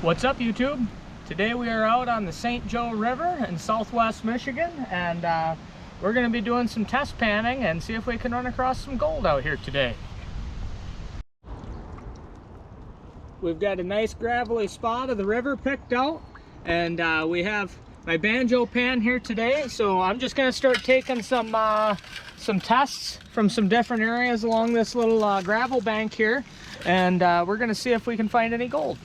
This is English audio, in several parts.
What's up, YouTube? Today we are out on the St. Joe River in southwest Michigan, and we're going to be doing some test panning and see if we can run across some gold out here today. We've got a nice gravelly spot of the river picked out, and we have my banjo pan here today, so I'm just going to start taking some tests from some different areas along this little gravel bank here, and we're going to see if we can find any gold.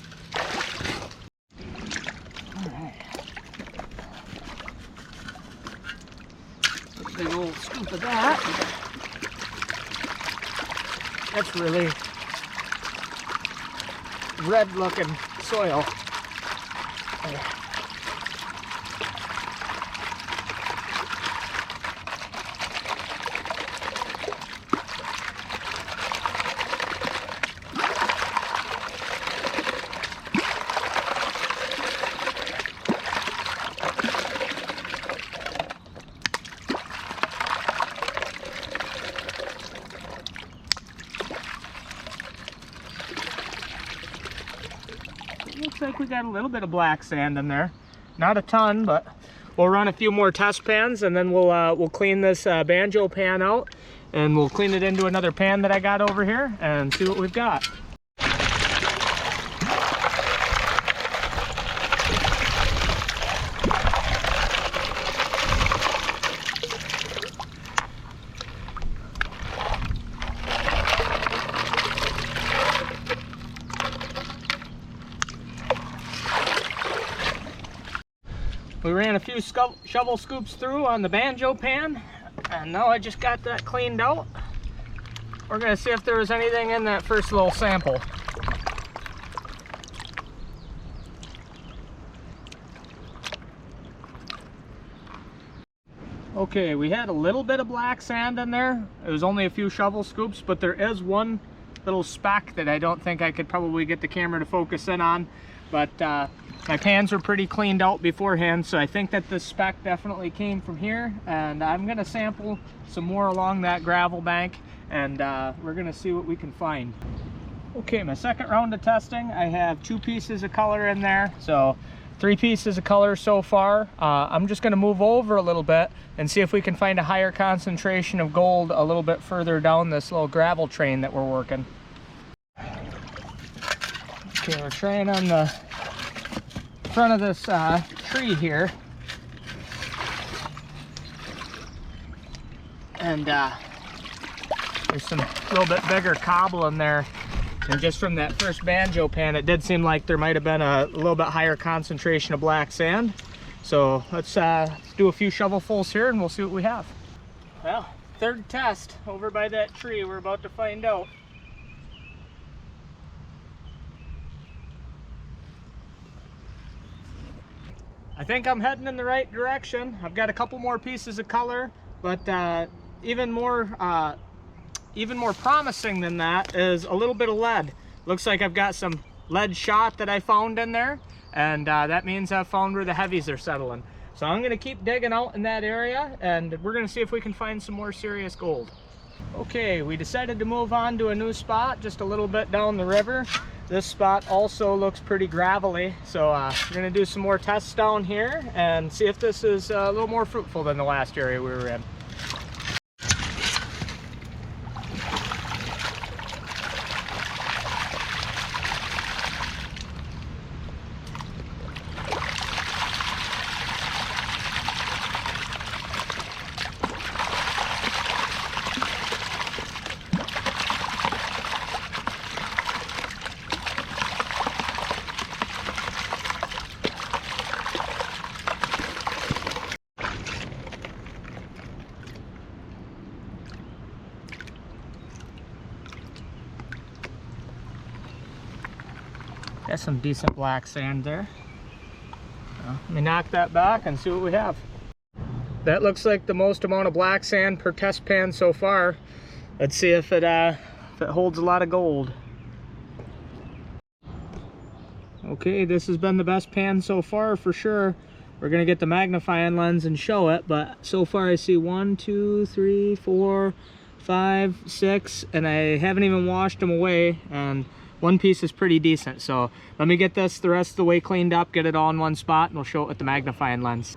Big old scoop of that. That's really red looking soil. Looks like we got a little bit of black sand in there. Not a ton, but we'll run a few more test pans, and then we'll clean this banjo pan out, and we'll clean it into another pan that I got over here and see what we've got. We ran a few shovel scoops through on the banjo pan, and now I just got that cleaned out. We're gonna see if there was anything in that first little sample. Okay, we had a little bit of black sand in there. It was only a few shovel scoops, but there is one little speck that I don't think I could probably get the camera to focus in on, but my pans were pretty cleaned out beforehand, so I think that this speck definitely came from here, and I'm gonna sample some more along that gravel bank, and we're gonna see what we can find. Okay, my second round of testing, I have 2 pieces of color in there, so 3 pieces of color so far. I'm just gonna move over a little bit and see if we can find a higher concentration of gold a little bit further down this little gravel train that we're working. Okay, we're trying on the front of this tree here, and there's some little bit bigger cobble in there, and just from that first banjo pan it did seem like there might have been a little bit higher concentration of black sand. So let's do a few shovelfuls here and we'll see what we have. Well, third test over by that tree. We're about to find out. I think I'm heading in the right direction. I've got a couple more pieces of color, but even more promising than that is a little bit of lead. Looks like I've got some lead shot that I found in there, and that means I've found where the heavies are settling. So I'm gonna keep digging out in that area, and we're gonna see if we can find some more serious gold. Okay, we decided to move on to a new spot just a little bit down the river. This spot also looks pretty gravelly, so we're gonna do some more tests down here and see if this is a little more fruitful than the last area we were in. Got some decent black sand there. Let me knock that back and see what we have. That looks like the most amount of black sand per test pan so far. Let's see if it holds a lot of gold. Okay, this has been the best pan so far for sure. We're gonna get the magnifying lens and show it, but so far I see 1, 2, 3, 4, 5, 6, and I haven't even washed them away, and one piece is pretty decent. So let me get this the rest of the way cleaned up, get it all in one spot, and we'll show it with the magnifying lens.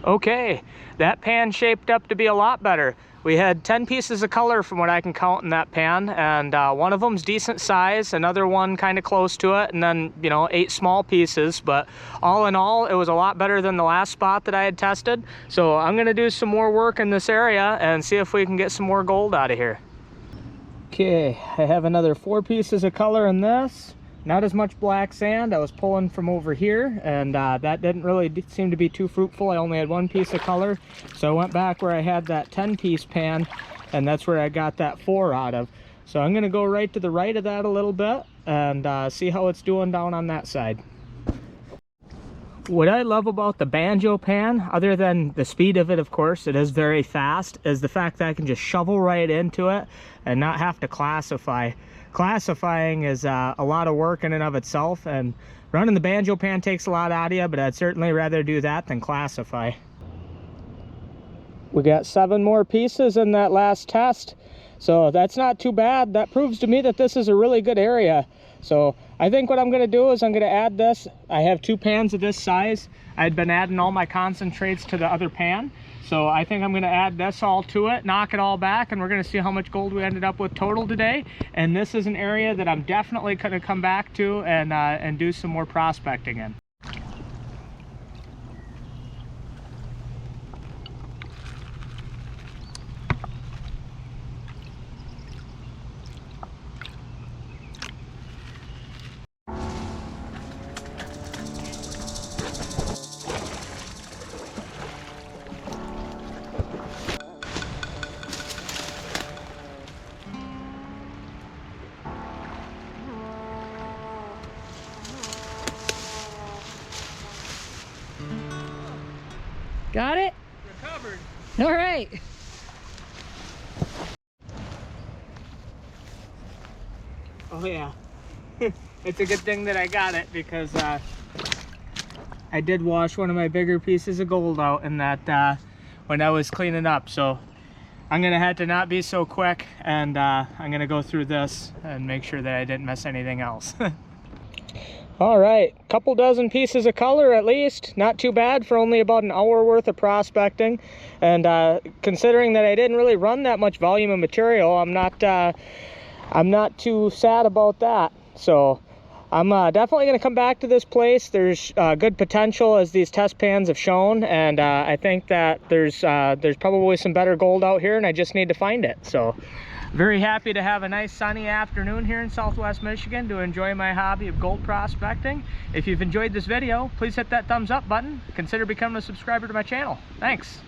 Okay, that pan shaped up to be a lot better. We had 10 pieces of color from what I can count in that pan, and one of them's decent size, another one kind of close to it, and then, you know, 8 small pieces. But all in all, it was a lot better than the last spot that I had tested. So I'm gonna do some more work in this area and see if we can get some more gold out of here. Okay, I have another 4 pieces of color in this. Not as much black sand. I was pulling from over here, and that didn't really seem to be too fruitful. I only had 1 piece of color, so I went back where I had that 10-piece pan, and that's where I got that 4 out of. So I'm gonna go right to the right of that a little bit and see how it's doing down on that side. What I love about the Banjo pan, other than the speed of it, of course, it is very fast, is the fact that I can just shovel right into it and not have to classify. Classifying is a lot of work in and of itself, and running the Banjo pan takes a lot out of you, but I'd certainly rather do that than classify. We got 7 more pieces in that last test, so that's not too bad. That proves to me that this is a really good area. So I think what I'm going to do is I'm going to add this. I have 2 pans of this size. I'd been adding all my concentrates to the other pan, so I think I'm going to add this all to it, knock it all back, and we're going to see how much gold we ended up with total today. And this is an area that I'm definitely going to come back to and do some more prospecting in. Got it? Recovered. All right. Oh yeah. It's a good thing that I got it, because I did wash one of my bigger pieces of gold out in that when I was cleaning up. So I'm gonna have to not be so quick, and I'm gonna go through this and make sure that I didn't miss anything else. All right, couple dozen pieces of color at least. Not too bad for only about an hour worth of prospecting. And considering that I didn't really run that much volume of material, I'm not too sad about that. So I'm definitely going to come back to this place. There's good potential, as these test pans have shown, and I think that there's probably some better gold out here, and I just need to find it. So very happy to have a nice sunny afternoon here in Southwest Michigan to enjoy my hobby of gold prospecting. If you've enjoyed this video, please hit that thumbs up button. Consider becoming a subscriber to my channel. Thanks.